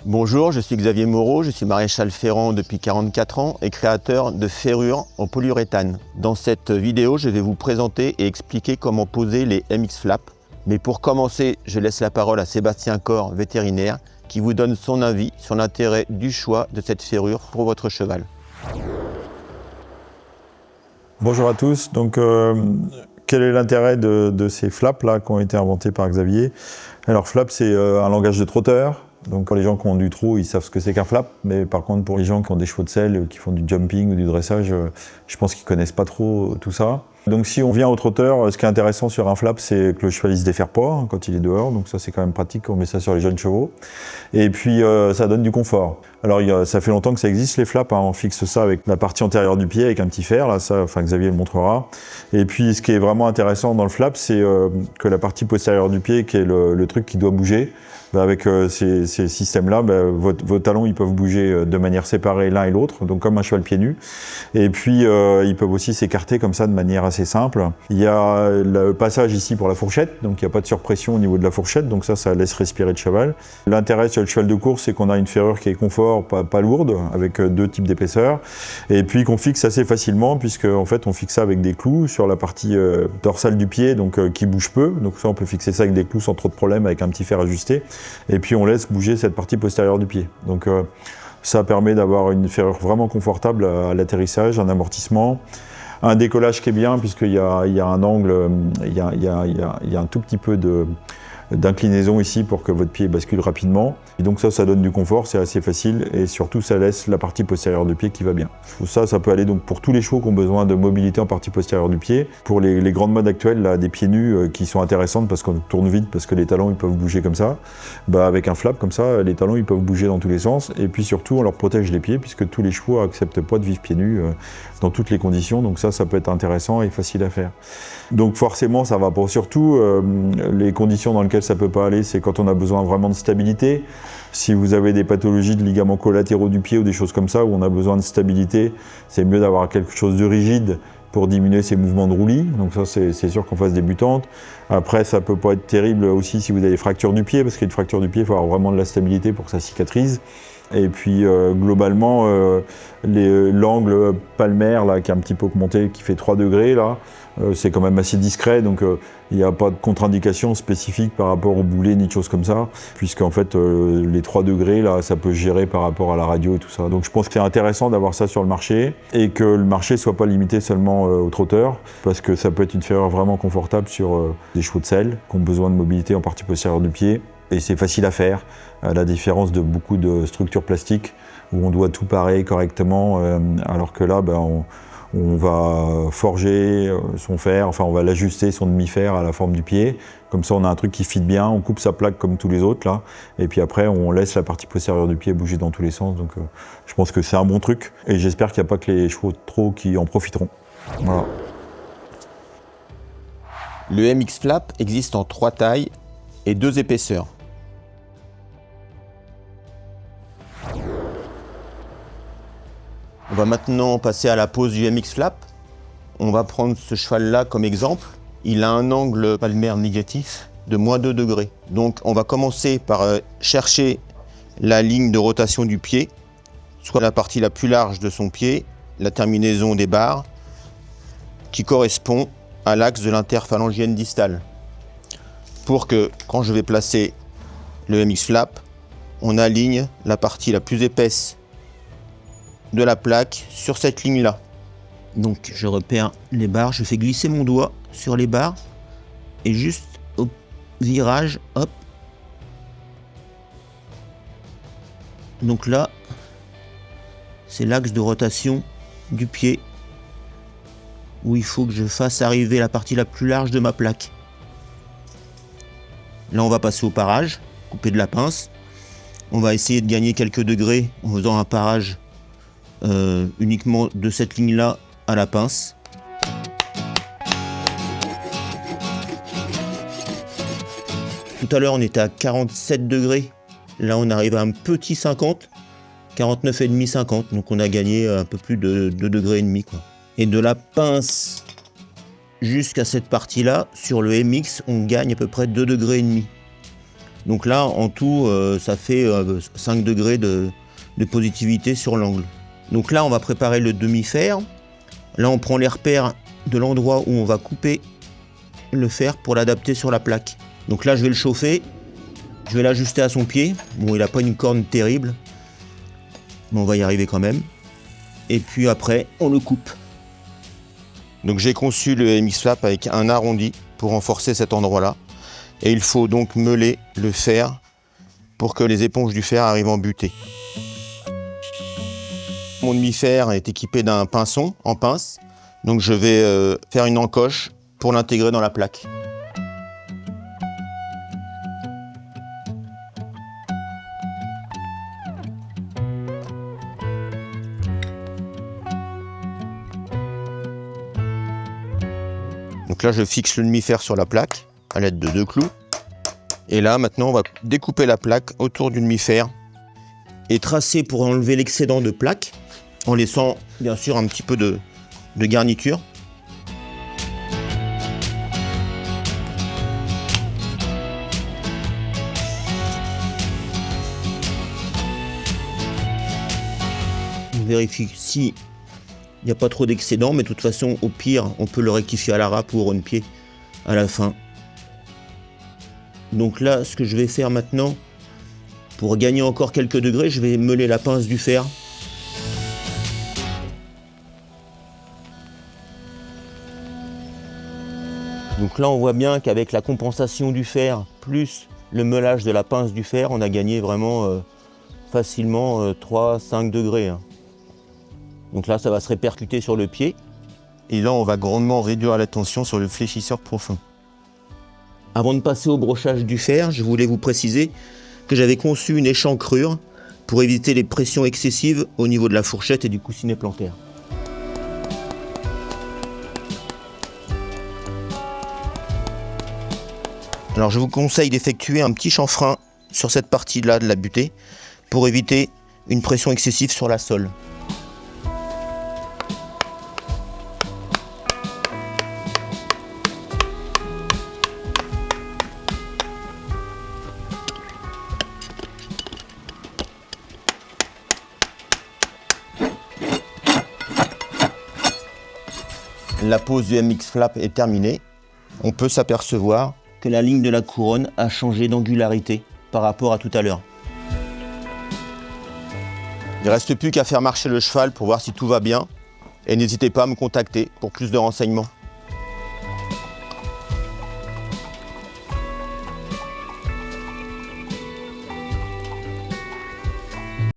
Bonjour, je suis Xavier Moreau, je suis maréchal ferrant depuis 44 ans et créateur de ferrures en polyuréthane. Dans cette vidéo, je vais vous présenter et expliquer comment poser les MX Flap. Mais pour commencer, je laisse la parole à Sébastien Cor, vétérinaire, qui vous donne son avis sur l'intérêt du choix de cette ferrure pour votre cheval. Bonjour à tous. Donc, quel est l'intérêt de ces flaps là qui ont été inventés par Xavier? Alors, flap, c'est un langage de trotteur. Donc, pour les gens qui ont du trot, ils savent ce que c'est qu'un flap. Mais par contre, pour les gens qui ont des chevaux de selle, qui font du jumping ou du dressage, je pense qu'ils connaissent pas trop tout ça. Donc, si on vient au trotteur, ce qui est intéressant sur un flap, c'est que le cheval ne se défère pas quand il est dehors. Donc, ça, c'est quand même pratique. On met ça sur les jeunes chevaux. Et puis, ça donne du confort. Alors, ça fait longtemps que ça existe, les flaps. On fixe ça avec la partie antérieure du pied, avec un petit fer. Là, ça, Xavier le montrera. Et puis, ce qui est vraiment intéressant dans le flap, c'est que la partie postérieure du pied, qui est le truc qui doit bouger, avec ces systèmes-là, vos talons ils peuvent bouger de manière séparée l'un et l'autre, donc comme un cheval pieds nus. Et puis ils peuvent aussi s'écarter comme ça de manière assez simple. Il y a le passage ici pour la fourchette, donc il n'y a pas de surpression au niveau de la fourchette, donc ça laisse respirer le cheval. L'intérêt sur le cheval de course, c'est qu'on a une ferrure qui est confort, pas lourde, avec deux types d'épaisseur, et puis qu'on fixe assez facilement, puisque en fait on fixe ça avec des clous sur la partie dorsale du pied, donc qui bouge peu. Donc ça on peut fixer ça avec des clous sans trop de problème, avec un petit fer ajusté. Et puis on laisse bouger cette partie postérieure du pied. Donc ça permet d'avoir une ferrure vraiment confortable à l'atterrissage, un amortissement, un décollage qui est bien puisqu'il y a un angle, il y a un tout petit peu d'inclinaison ici pour que votre pied bascule rapidement. Et donc ça donne du confort, c'est assez facile et surtout ça laisse la partie postérieure du pied qui va bien. Ça peut aller donc pour tous les chevaux qui ont besoin de mobilité en partie postérieure du pied. Pour les grandes modes actuelles, là, des pieds nus qui sont intéressantes parce qu'on tourne vite, parce que les talons ils peuvent bouger comme ça. Avec un flap comme ça, les talons ils peuvent bouger dans tous les sens et puis surtout on leur protège les pieds puisque tous les chevaux n'acceptent pas de vivre pieds nus dans toutes les conditions. Donc ça peut être intéressant et facile à faire. Donc forcément ça va pas. Surtout les conditions dans lesquelles ça peut pas aller, c'est quand on a besoin vraiment de stabilité. Si vous avez des pathologies de ligaments collatéraux du pied ou des choses comme ça où on a besoin de stabilité, c'est mieux d'avoir quelque chose de rigide pour diminuer ces mouvements de roulis. Donc ça c'est sûr qu'en phase débutante. Après ça peut pas être terrible aussi si vous avez des fractures du pied, parce qu'une fracture du pied, il faut avoir vraiment de la stabilité pour que ça cicatrise. Et puis globalement, l'angle palmaire là, qui est un petit peu augmenté, qui fait 3 degrés, là, c'est quand même assez discret, donc il n'y a pas de contre-indication spécifique par rapport au boulet ni de choses comme ça, puisqu'en fait les 3 degrés, là, ça peut se gérer par rapport à la radio et tout ça. Donc je pense que c'est intéressant d'avoir ça sur le marché, et que le marché ne soit pas limité seulement aux trotteurs, parce que ça peut être une ferrure vraiment confortable sur des chevaux de selle qui ont besoin de mobilité en partie postérieure du pied. Et c'est facile à faire, à la différence de beaucoup de structures plastiques où on doit tout parer correctement, alors que là, on va forger son fer, enfin on va l'ajuster, son demi-fer à la forme du pied. Comme ça, on a un truc qui fit bien, on coupe sa plaque comme tous les autres, là, et puis après, on laisse la partie postérieure du pied bouger dans tous les sens. Donc je pense que c'est un bon truc, et j'espère qu'il n'y a pas que les chevaux de trot qui en profiteront. Voilà. Le MX Flap existe en 3 tailles et 2 épaisseurs. On va maintenant passer à la pose du MX Flap. On va prendre ce cheval-là comme exemple. Il a un angle palmaire négatif de -2 degrés. Donc on va commencer par chercher la ligne de rotation du pied, soit la partie la plus large de son pied, la terminaison des barres, qui correspond à l'axe de l'interphalangienne distale. Pour que, quand je vais placer le MX Flap, on aligne la partie la plus épaisse de la plaque sur cette ligne-là. Donc je repère les barres, je fais glisser mon doigt sur les barres et juste au virage, hop. Donc là, c'est l'axe de rotation du pied où il faut que je fasse arriver la partie la plus large de ma plaque. Là, on va passer au parage, couper de la pince. On va essayer de gagner quelques degrés en faisant un parage uniquement de cette ligne-là à la pince. Tout à l'heure, on était à 47 degrés. Là, on arrive à un petit 50, 49,5, 50. Donc, on a gagné un peu plus de 2,5 degrés, quoi. Et de la pince jusqu'à cette partie-là, sur le MX, on gagne à peu près 2,5 degrés. Donc là, en tout, ça fait 5 degrés de positivité sur l'angle. Donc là, on va préparer le demi-fer. Là, on prend les repères de l'endroit où on va couper le fer pour l'adapter sur la plaque. Donc là, je vais le chauffer. Je vais l'ajuster à son pied. Bon, il n'a pas une corne terrible, mais on va y arriver quand même. Et puis après, on le coupe. Donc j'ai conçu le MX Flap avec un arrondi pour renforcer cet endroit-là. Et il faut donc meuler le fer pour que les éponges du fer arrivent en butée. Mon demi-fer est équipé d'un pinçon en pince. Donc je vais faire une encoche pour l'intégrer dans la plaque. Donc là, je fixe le demi-fer sur la plaque à l'aide de 2 clous. Et là, maintenant, on va découper la plaque autour du demi-fer et tracer pour enlever l'excédent de plaque en laissant bien sûr un petit peu de garniture. On vérifie si il n'y a pas trop d'excédent, mais de toute façon, au pire, on peut le rectifier à la râpe ou au rône-pied à la fin. Donc là, ce que je vais faire maintenant, pour gagner encore quelques degrés, je vais meuler la pince du fer. Donc là, on voit bien qu'avec la compensation du fer, plus le meulage de la pince du fer, on a gagné vraiment facilement 3-5 degrés. Hein. Donc là, ça va se répercuter sur le pied. Et là, on va grandement réduire la tension sur le fléchisseur profond. Avant de passer au brochage du fer, je voulais vous préciser que j'avais conçu une échancrure pour éviter les pressions excessives au niveau de la fourchette et du coussinet plantaire. Alors je vous conseille d'effectuer un petit chanfrein sur cette partie-là de la butée pour éviter une pression excessive sur la sole. La pose du MX Flap est terminée. On peut s'apercevoir que la ligne de la couronne a changé d'angularité par rapport à tout à l'heure. Il ne reste plus qu'à faire marcher le cheval pour voir si tout va bien. Et n'hésitez pas à me contacter pour plus de renseignements.